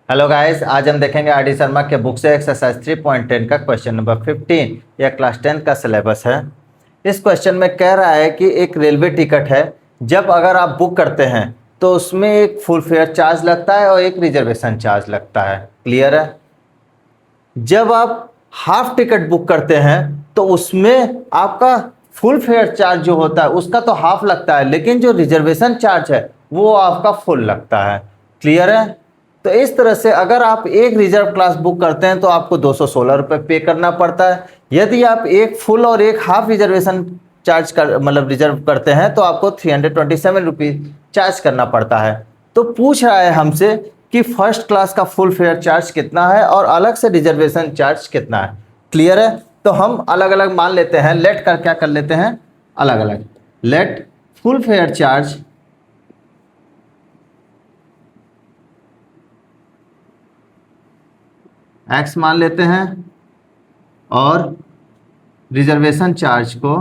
Hello guys, आज हम देखेंगे आर डी शर्मा के बुक से एक्सरसाइज 3.10 का क्वेश्चन नंबर 15। यह क्लास 10 का सिलेबस है। इस क्वेश्चन में कह रहा है कि एक रेलवे टिकट है, जब अगर आप बुक करते हैं तो उसमें एक फुल फेयर चार्ज लगता है और एक रिजर्वेशन चार्ज लगता है। क्लियर है? जब आप हाफ टिकट बुक करते हैं तो उसमें आपका फुल फेयर चार्ज जो होता है उसका तो हाफ लगता है, लेकिन जो रिजर्वेशन चार्ज है वो आपका फुल लगता है। क्लियर है? तो इस तरह से अगर आप एक रिजर्व क्लास बुक करते हैं तो आपको 216 रुपये पे करना पड़ता है। यदि आप एक फुल और एक हाफ रिजर्वेशन चार्ज कर मतलब रिजर्व करते हैं तो आपको 327 रुपीज़ चार्ज करना पड़ता है। तो पूछ रहा है हमसे कि फर्स्ट क्लास का फुल फेयर चार्ज कितना है और अलग से रिजर्वेशन चार्ज कितना है। क्लियर है? तो हम अलग अलग मान लेते हैं। लेट कर क्या कर लेते हैं, अलग अलग। Let full fare charge x मान लेते हैं और रिजर्वेशन चार्ज को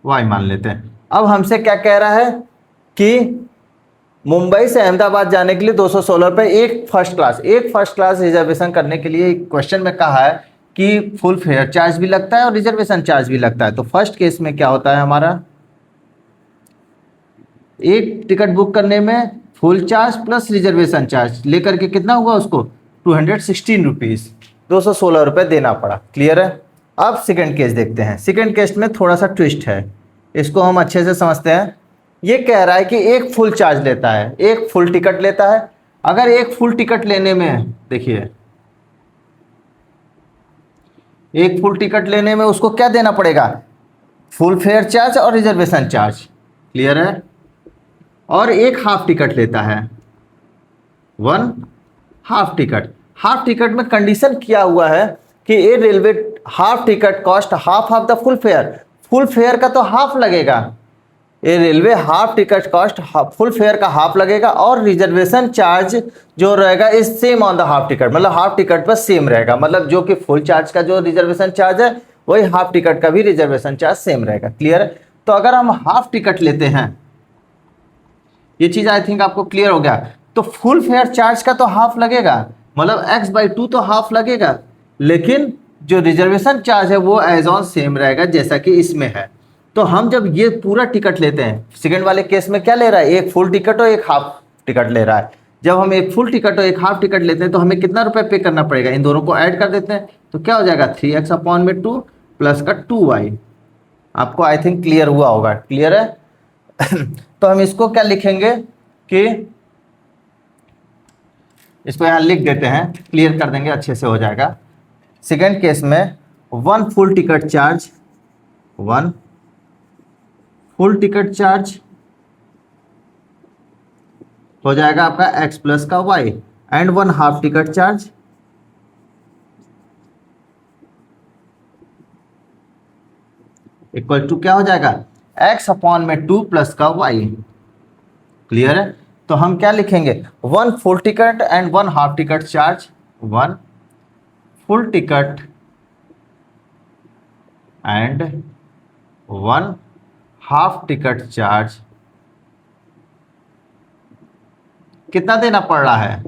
वाई मान लेते हैं। अब हमसे क्या कह रहा है कि मुंबई से अहमदाबाद जाने के लिए 216 रुपये एक फर्स्ट क्लास रिजर्वेशन करने के लिए क्वेश्चन में कहा है कि फुल फेयर चार्ज भी लगता है और रिजर्वेशन चार्ज भी लगता है। तो फर्स्ट केस में क्या होता है, हमारा एक टिकट बुक करने में full charge plus reservation charge लेकर के कितना हुआ, उसको 216 रुपीज़ 216 रुपये देना पड़ा। क्लियर है? अब सेकंड केस देखते हैं। सेकंड केस में थोड़ा सा ट्विस्ट है, इसको हम अच्छे से समझते हैं। ये कह रहा है कि एक फुल चार्ज लेता है, एक फुल टिकट लेता है। अगर एक फुल टिकट लेने में, देखिए, एक फुल टिकट लेने में उसको क्या देना पड़ेगा, फुल फेयर चार्ज और रिजर्वेशन चार्ज। क्लियर है? और एक हाफ टिकट लेता है, one half ticket. Half ticket में कंडीशन किया हुआ है कि ये railway half ticket cost half of the full fair. Full fair का तो हाफ लगेगा, ये railway half ticket cost full fair का हाफ लगेगा और रिजर्वेशन चार्ज जो रहेगा is same on the half ticket, मतलब हाफ टिकट पर सेम रहेगा। मतलब जो कि फुल चार्ज का जो रिजर्वेशन चार्ज है वही हाफ टिकट का भी रिजर्वेशन चार्ज सेम रहेगा। क्लियर है? तो अगर हम हाफ टिकट लेते हैं, ये चीज आई थिंक आपको क्लियर हो गया। तो फुल फेयर चार्ज का तो हाफ लगेगा, मतलब x/2 तो हाफ लगेगा, लेकिन जो रिजर्वेशन चार्ज है वो एज ऑन सेम रहेगा जैसा कि इसमें है। तो हम जब ये पूरा टिकट लेते हैं, सेकंड वाले केस में क्या ले रहा है, एक फुल टिकट और एक हाफ टिकट ले रहा है। जब हम एक फुल टिकट और एक हाफ टिकट लेते हैं तो हमें कितना रुपए पे करना पड़ेगा, इन दोनों को ऐड कर देते हैं तो क्या हो जाएगा 3x/2 प्लस का 2y। आपको आई थिंक क्लियर हुआ होगा। क्लियर है? तो हम इसको क्या लिखेंगे कि इसको यहां लिख देते हैं, क्लियर कर देंगे, अच्छे से हो जाएगा। सेकेंड केस में वन फुल टिकट चार्ज हो जाएगा आपका x प्लस का y and one half ticket charge equal to क्या हो जाएगा x/2 प्लस का y। क्लियर है? तो हम क्या लिखेंगे, one full ticket and one half ticket charge. One full ticket and one half ticket charge कितना देना पड़ रहा है,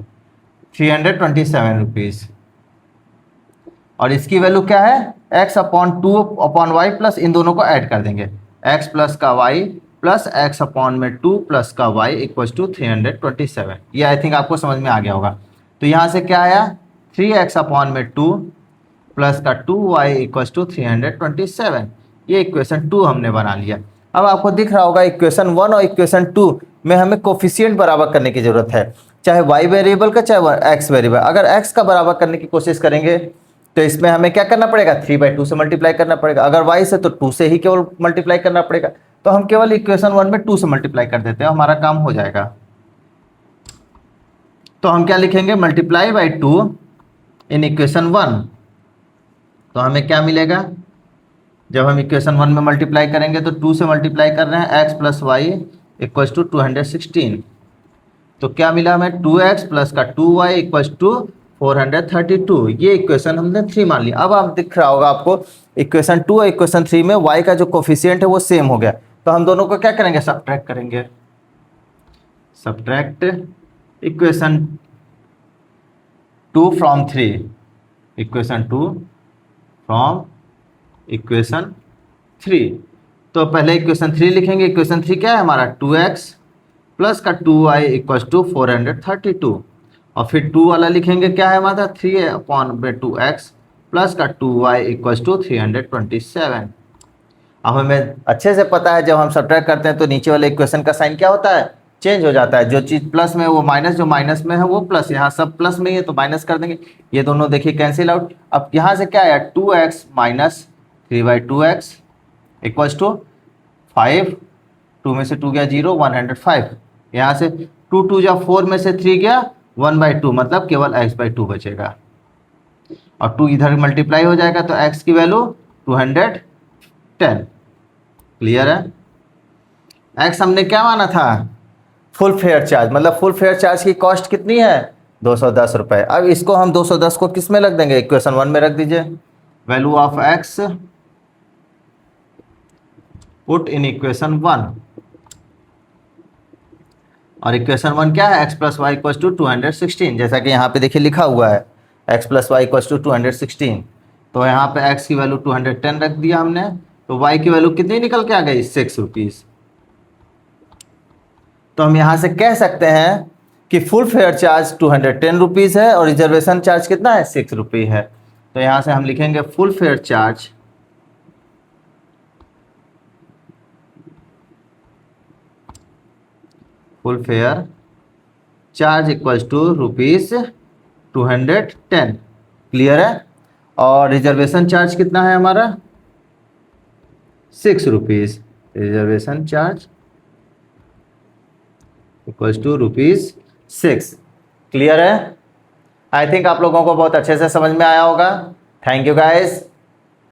327 रुपीज़। और इसकी वैल्यू क्या है, x/2/y प्लस इन दोनों को ऐड कर देंगे, x प्लस का y प्लस x/2 प्लस का y इक्वल टू 327। ये आई थिंक आपको समझ में आ गया होगा। तो यहाँ से क्या आया, 3x/2 प्लस का 2y इक्वल टू 327। ये इक्वेशन 2 हमने बना लिया। अब आपको दिख रहा होगा इक्वेशन 1 और इक्वेशन 2 में हमें कोफिशिएंट बराबर करने की जरूरत है, चाहे y वेरिएबल का चाहे x वेरिएबल। अगर x का बराबर करने की कोशिश करेंगे तो इसमें हमें क्या करना पड़ेगा, 3/2 से मल्टीप्लाई करना पड़ेगा। अगर y से तो 2 से ही केवल मल्टीप्लाई करना पड़ेगा। तो हम केवल इक्वेशन 1 में 2 से मल्टीप्लाई कर देते हैं, हमारा काम हो जाएगा। तो हम क्या लिखेंगे, मल्टीप्लाई बाई 2 इन इक्वेशन 1। तो हमें क्या मिलेगा, जब हम इक्वेशन 1 में मल्टीप्लाई करेंगे तो 2 से मल्टीप्लाई कर रहे हैं, x plus y equal to 216। तो क्या मिला हमें, 2x प्लस का 2y इक्वल टू 432। ये इक्वेशन हमने 3 मान लिया। अब आप दिख रहा होगा आपको इक्वेशन 2 और इक्वेशन 3 में y का जो कोफिशिएंट है वो सेम हो गया, तो हम दोनों को क्या करेंगे, सब्ट्रैक्ट करेंगे। Subtract equation 2 from 3, equation 2 from equation 3। तो पहले इक्वेशन 3 लिखेंगे। इक्वेशन 3 क्या है हमारा, 2x प्लस का 2y इक्वल्स टू 432, और फिर 2 वाला लिखेंगे क्या है हमारा, 3/2x प्लस का 2y इक्वल्स टू 327। अब हमें अच्छे से पता है जब हम सब्ट्रैक्ट करते हैं तो नीचे वाले इक्वेशन का साइन क्या होता है, चेंज हो जाता है। जो चीज़ प्लस में वो माइनस, जो माइनस में है वो प्लस, यहाँ सब प्लस में ही है तो माइनस कर देंगे। ये दोनों देखिए कैंसिल आउट। अब यहाँ से क्या आया, 2x minus 3/2x equals to 5, 2 में से 2 गया 0, 105। यहाँ से 2 2 जा 4 में से 3 गया 1/2, मतलब केवल x/2 बचेगा, और 2 इधर मल्टीप्लाई हो जाएगा तो x की वैल्यू 210। क्लियर है। x हमने क्या माना था, फुल फेयर चार्ज, मतलब फुल फेयर चार्ज की कॉस्ट कितनी है, 210 रुपये। अब इसको हम 210 को किस में रख देंगे, इक्वेशन 1 में रख दीजिए। Value of x put in equation 1, और इक्वेशन 1 क्या है, x plus y equals to 216, जैसा कि यहाँ पे देखिए लिखा हुआ है x plus y equals to 216। तो यहाँ पे x की वैल्यू 210 रख दिया हमने, तो y की वैल्यू कितनी निकल के आ गई, 6 रुपीज़। तो हम यहाँ से कह सकते हैं कि फुल फेयर चार्ज 210 रुपीज़ है और रिजर्वेशन चार्ज कितना है, 6 रुपये है। तो यहाँ से हम लिखेंगे full fare charge equals to ₹210। Clear है। और रिजर्वेशन चार्ज कितना है हमारा, 6 rupees. Reservation charge equals to ₹6। Clear है। आई थिंक आप लोगों को बहुत अच्छे से समझ में आया होगा। Thank you guys.